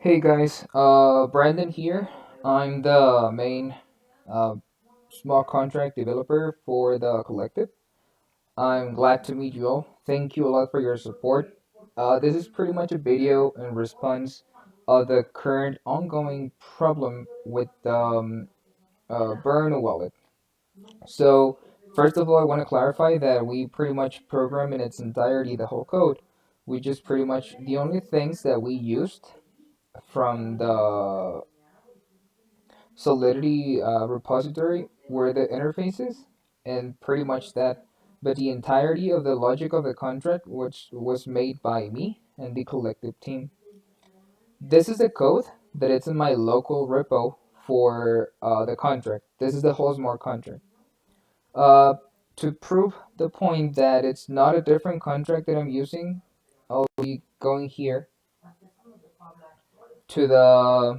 Hey guys, Brandon here. I'm the main uh, small contract developer for the collective. I'm glad to meet you all. Thank you a lot for your support. This is pretty much a video in response of the current ongoing problem with Burn Wallet. So, first of all, I want to clarify that we pretty much program in its entirety the whole code. We just pretty much the only things that we used from the Solidity repository were the interfaces and pretty much that. But the entirety of the logic of the contract, which was made by me and the collective team. This is the code that it's in my local repo for the contract. This is the whole smart contract. Uh, to prove the point that it's not a different contract that I'm using, I'll be going here to the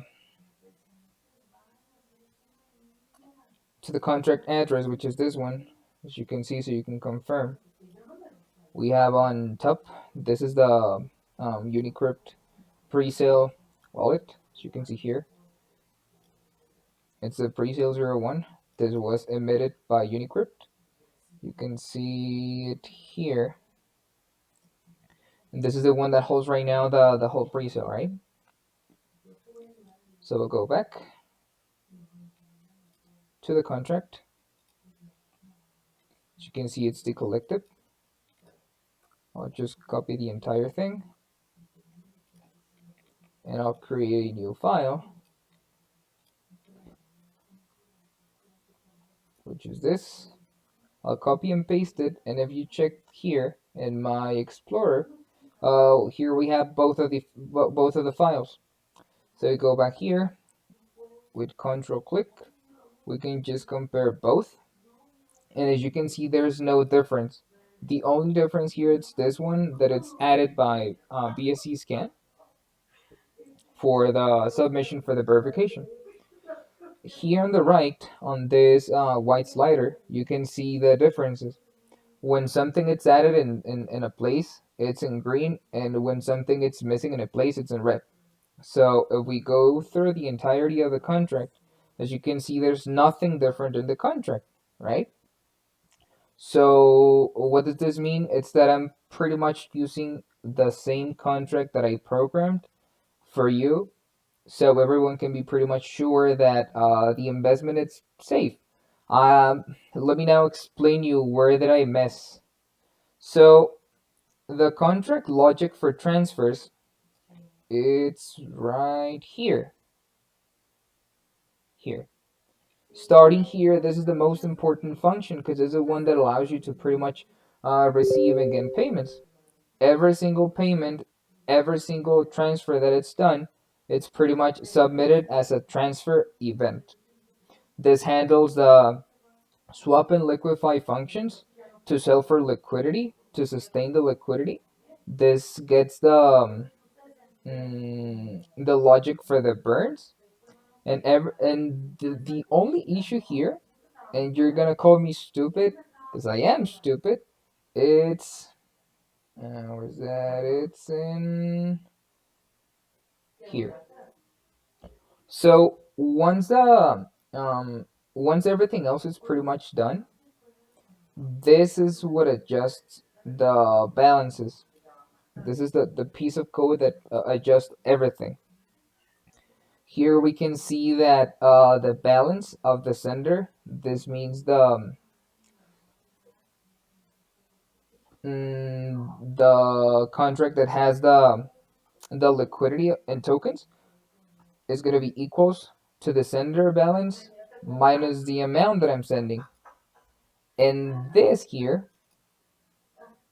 contract address, which is this one, as you can see, so you can confirm. We have on top, this is the Unicrypt pre-sale wallet, as you can see here. It's a pre-sale 01. This was emitted by Unicrypt. You can see it here. And this is the one that holds right now the whole pre-sale, right? So we'll go back to the contract. As you can see, it's the collective. I'll just copy the entire thing and I'll create a new file, which is this. I'll copy and paste it, and if you check here in my Explorer, here we have both of the files. So you go back here with Control click, we can just compare both, and as you can see, there's no difference. The only difference here is this one that it's added by BSC scan for the submission for the verification. Here on the right, on this white slider, you can see the differences. When something is added in a place, it's in green, and when something is missing in a place, it's in red. So if we go through the entirety of the contract, as you can see, there's nothing different in the contract, right? So what does this mean? It's that I'm pretty much using the same contract that I programmed for you, so everyone can be pretty much sure that the investment is safe. Let me now explain you where did I miss. So the contract logic for transfers, it's right here. Here. Starting here, this is the most important function because it's the one that allows you to pretty much receive and get payments. Every single payment, every single transfer that it's done, it's pretty much submitted as a transfer event. This handles the swap and liquefy functions to sell for liquidity, to sustain the liquidity. This gets the logic for the burns, and the only issue here, and you're gonna call me stupid because I am stupid. It's where's that? It's in here. So once everything else is pretty much done, this is what adjusts the balances. This is the piece of code that adjusts everything. Here we can see that the balance of the sender, this means the contract that has the liquidity and tokens, is going to be equals to the sender balance minus the amount that I'm sending. And this here,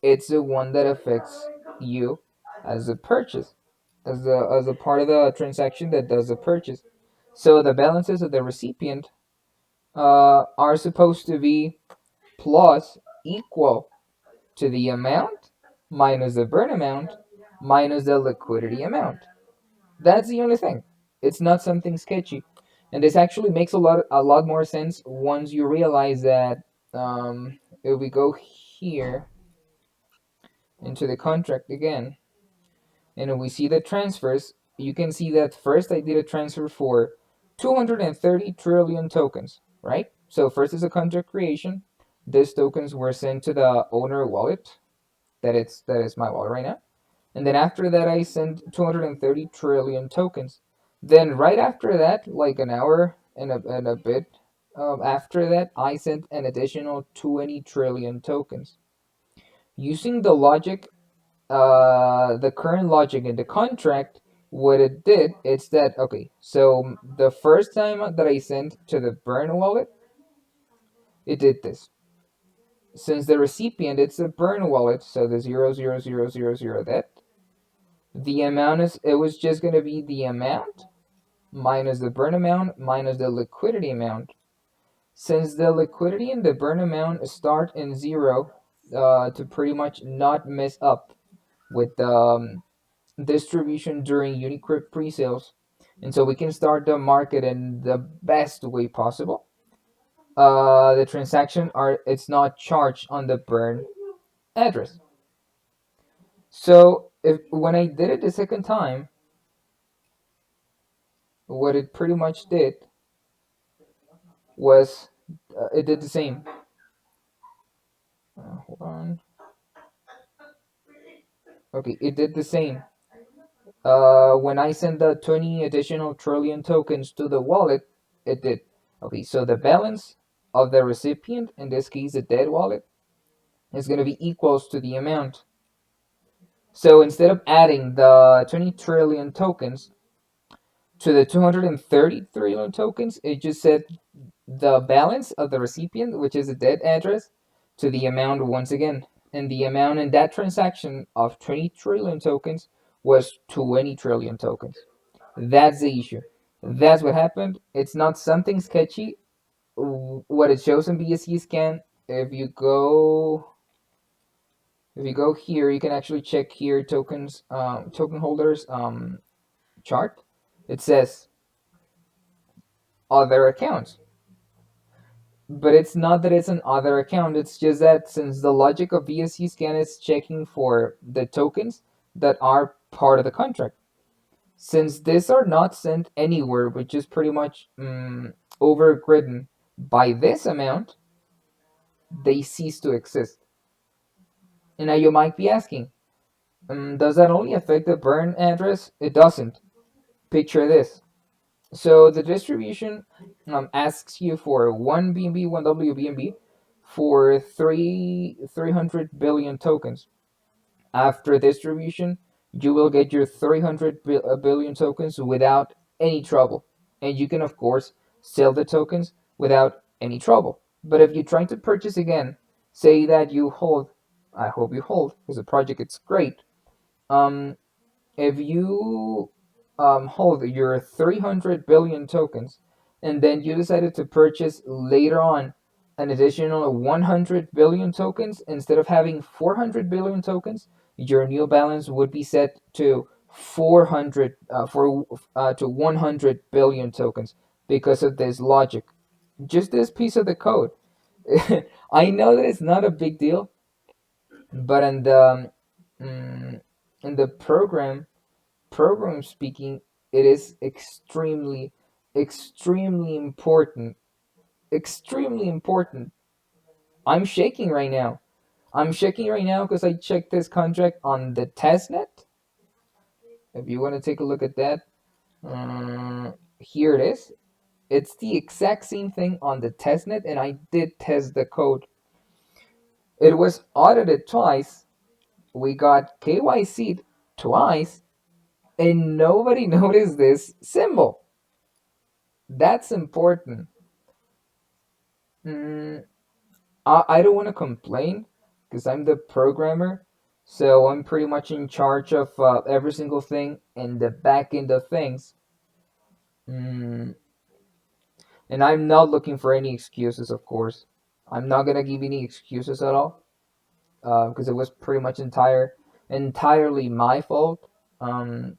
it's the one that affects you as a purchase, as a part of the transaction that does the purchase. So the balances of the recipient are supposed to be plus equal to the amount minus the burn amount minus the liquidity amount. That's the only thing. It's not something sketchy, and this actually makes a lot more sense once you realize that if we go here into the contract again, and we see the transfers, you can see that first I did a transfer for 230 trillion tokens, right? So first is a contract creation. These tokens were sent to the owner wallet. That is my wallet right now. And then after that, I sent 230 trillion tokens. Then right after that, like an hour and a bit after that, I sent an additional 20 trillion tokens. Using the current logic in the contract, what it did is that, okay, so the first time that I sent to the burn wallet, it did this. Since the recipient, it's a burn wallet, so the 00000 that the amount is, it was just going to be the amount minus the burn amount minus the liquidity amount. Since the liquidity and the burn amount start in zero, to pretty much not mess up with the distribution during Unicrypt pre-sales, and so we can start the market in the best way possible. The transaction are it's not charged on the burn address. So if when I did it the second time, what it pretty much did was it did the same. Hold on. Okay, it did the same. When I sent the 20 additional trillion tokens to the wallet, it did. Okay, so the balance of the recipient, in this case the dead wallet, is going to be equals to the amount. So instead of adding the 20 trillion tokens to the 230 trillion tokens, it just said the balance of the recipient, which is the dead address, to the amount once again. And the amount in that transaction of 20 trillion tokens was 20 trillion tokens. That's the issue. That's what happened. It's not something sketchy. What it shows in BSC scan, if you go here, you can actually check here tokens, token holders chart. It says other accounts, but it's not that it's an other account. It's just that since the logic of BSC scan is checking for the tokens that are part of the contract, since these are not sent anywhere, which is pretty much overridden by this amount, they cease to exist. And now you might be asking, does that only affect the burn address? It doesn't. Picture this. So the distribution asks you for 1 BNB, 1 WBNB for 300 billion tokens. After distribution, you will get your 300 billion tokens without any trouble. And you can, of course, sell the tokens without any trouble. But if you're trying to purchase again, say that you hold, I hope you hold, because the project is great. Um, if you hold your 300 billion tokens and then you decided to purchase later on an additional 100 billion tokens, instead of having 400 billion tokens, your new balance would be set to 400 to 100 billion tokens because of this logic. Just this piece of the code. I know that it's not a big deal, but in the program speaking, it is extremely important. Extremely important. I'm shaking right now. I'm shaking right now because I checked this contract on the testnet. If you want to take a look at that, here it is. It's the exact same thing on the testnet, and I did test the code. It was audited twice. We got KYC'd twice, and nobody noticed this symbol. That's important. Mm, I don't want to complain because I'm the programmer, so I'm pretty much in charge of every single thing in the back end of things. Mm, and I'm not looking for any excuses, of course. I'm not gonna give any excuses at all because it was pretty much entirely my fault. Um,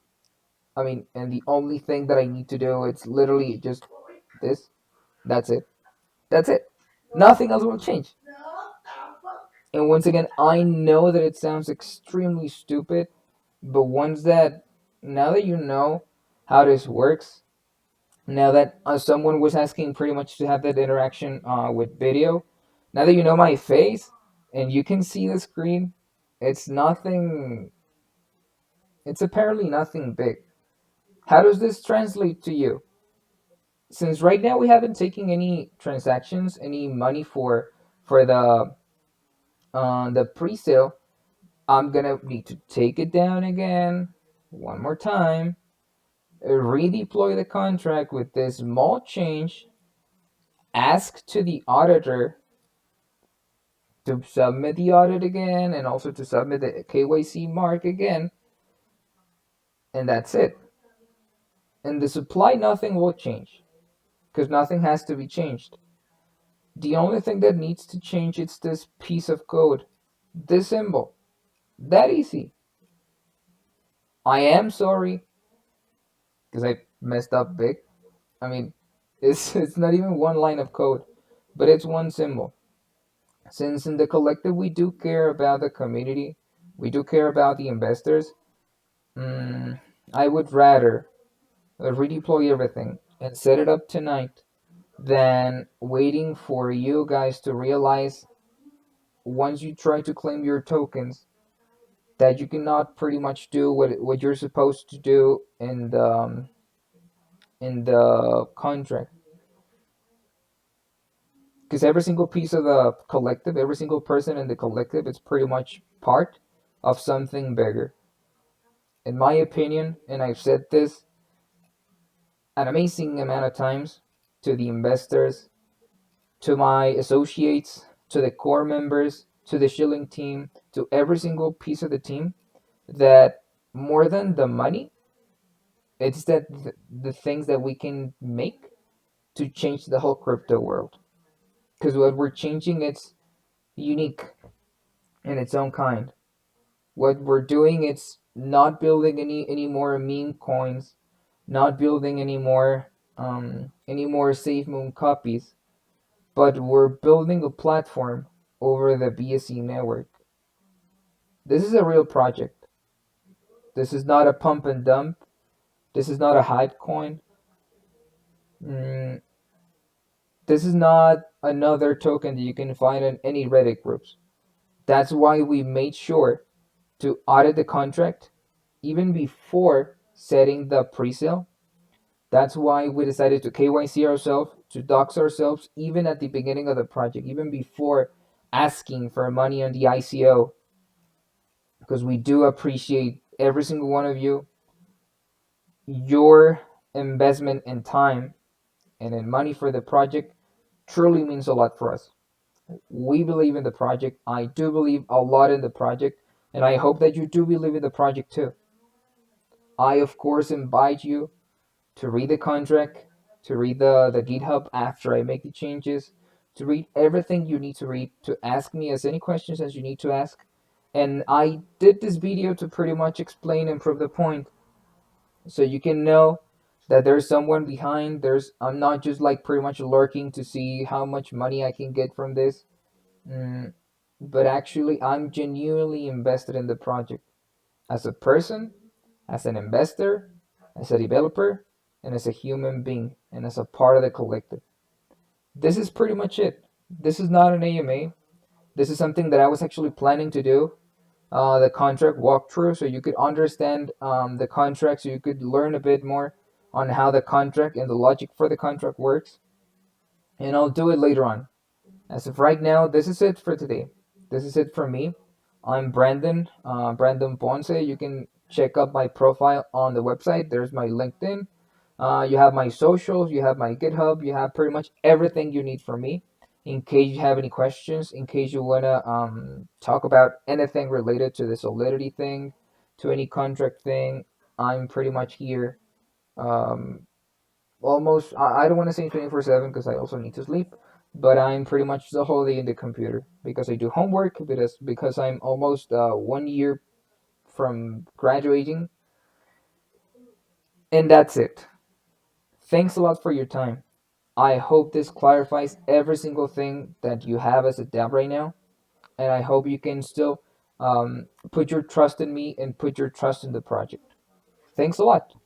I mean, and the only thing that I need to do, it's literally just this. That's it. That's it. Nothing else will change. And once again, I know that it sounds extremely stupid, but once that Now that you know how this works, now that someone was asking pretty much to have that interaction with video, now that you know my face and you can see the screen, it's nothing, it's apparently nothing big. How does this translate to you? Since right now we haven't taken any transactions, any money for the pre-sale, I'm gonna need to take it down again one more time, redeploy the contract with this small change, ask to the auditor to submit the audit again and also to submit the KYC mark again, and that's it. And the supply, nothing will change because nothing has to be changed. The only thing that needs to change is this piece of code, this symbol. That easy. I am sorry because I messed up big. I mean, it's not even one line of code, but it's one symbol. Since in the collective we do care about the community, we do care about the investors. Mm, I would rather redeploy everything and set it up tonight than waiting for you guys to realize once you try to claim your tokens that you cannot pretty much do what you're supposed to do in the contract, because every single piece of the collective, every single person in the collective is pretty much part of something bigger, in my opinion. And I've said this an amazing amount of times to the investors, to my associates, to the core members, to the shilling team, to every single piece of the team, that more than the money, it's that the things that we can make to change the whole crypto world. Because what we're changing, it's unique in its own kind. What we're doing, it's not building any more meme coins, not building any more safe moon copies, but we're building a platform over the BSC network. This is a real project. This is not a pump and dump. This is not a hype coin. Mm, this is not another token that you can find in any Reddit groups. That's why we made sure to audit the contract even before setting the pre-sale. That's why we decided to KYC ourselves, to dox ourselves, even at the beginning of the project, even before asking for money on the ICO, because we do appreciate every single one of you. Your investment in time and in money for the project truly means a lot for us. We believe in the project. I do believe a lot in the project, and I hope that you do believe in the project too. I, of course, invite you to read the contract, to read the GitHub after I make the changes, to read everything you need to read, to ask me as any questions as you need to ask. And I did this video to pretty much explain and prove the point, so you can know that there's someone behind. I'm not just like pretty much lurking to see how much money I can get from this. Mm, but actually, I'm genuinely invested in the project as a person, as an investor, as a developer, and as a human being, and as a part of the collective. This is pretty much it. This is not an AMA. This is something that I was actually planning to do, the contract walkthrough, so you could understand the contract, so you could learn a bit more on how the contract and the logic for the contract works. And I'll do it later on. As of right now, this is it for today. This is it for me. I'm Brandon, Brandon Ponce. You can check out my profile on the website. There's my LinkedIn. You have my socials, you have my GitHub, you have pretty much everything you need from me. In case you have any questions, in case you want to talk about anything related to the Solidity thing, to any contract thing, I'm pretty much here. Um, Almost, I don't want to say 24/7 because I also need to sleep, but I'm pretty much the whole day in the computer because I do homework, because I'm almost 1 year from graduating, and that's it. Thanks a lot for your time. I hope this clarifies every single thing that you have as a dev right now, and I hope you can still put your trust in me and put your trust in the project. Thanks a lot.